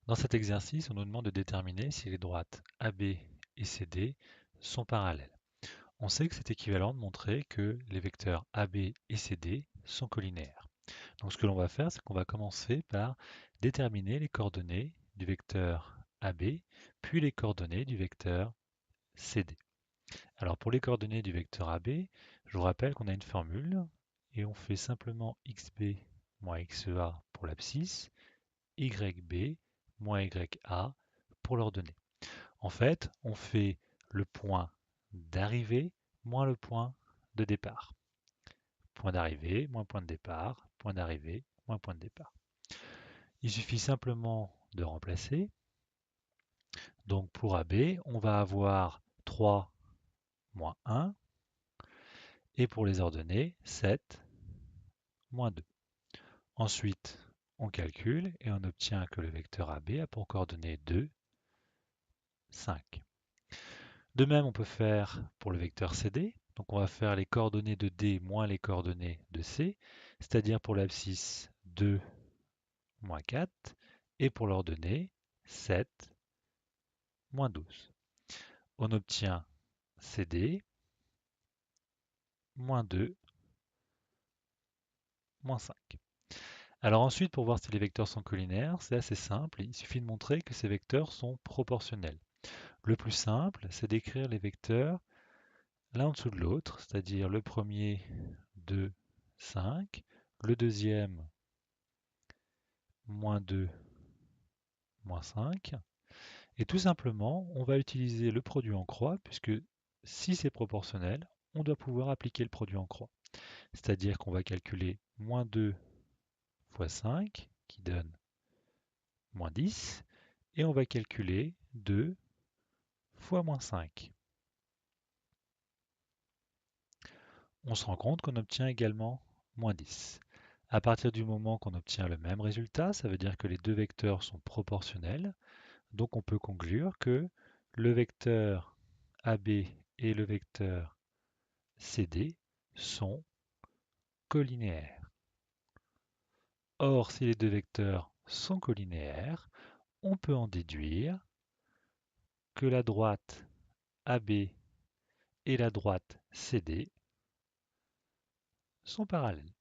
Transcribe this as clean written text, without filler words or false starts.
Dans cet exercice, on nous demande de déterminer si les droites AB et CD sont parallèles. On sait que c'est équivalent de montrer que les vecteurs AB et CD sont collinéaires. Donc ce que l'on va faire, c'est qu'on va commencer par déterminer les coordonnées du vecteur AB, puis les coordonnées du vecteur CD. Alors pour les coordonnées du vecteur AB, je vous rappelle qu'on a une formule et on fait simplement xb moins xa pour l'abscisse, yb moins ya pour l'ordonnée. En fait, on fait le point d'arrivée moins le point de départ. Point d'arrivée moins point de départ, point d'arrivée moins point de départ. Il suffit simplement de remplacer. Donc pour AB, on va avoir 3 moins 1. Et pour les ordonnées, 7 moins 2. Ensuite, on calcule et on obtient que le vecteur AB a pour coordonnées 2, 5. De même, on peut faire pour le vecteur CD. Donc on va faire les coordonnées de D moins les coordonnées de C, c'est-à-dire pour l'abscisse 2 moins 4 et pour l'ordonnée 7 moins 12. On obtient CD moins 2 moins 5. Alors ensuite, pour voir si les vecteurs sont collinaires, c'est assez simple. Il suffit de montrer que ces vecteurs sont proportionnels. Le plus simple, c'est d'écrire les vecteurs l'un en dessous de l'autre, c'est-à-dire le premier 2, 5, le deuxième moins 2, moins 5. Et tout simplement, on va utiliser le produit en croix, puisque si c'est proportionnel, on doit pouvoir appliquer le produit en croix. C'est-à-dire qu'on va calculer moins 2 fois 5, qui donne moins 10, et on va calculer 2 fois moins 5. On se rend compte qu'on obtient également moins 10. À partir du moment qu'on obtient le même résultat, ça veut dire que les deux vecteurs sont proportionnels. Donc on peut conclure que le vecteur AB et le vecteur CD sont collinéaires. Or, si les deux vecteurs sont collinéaires, on peut en déduire que la droite AB et la droite CD sont parallèles.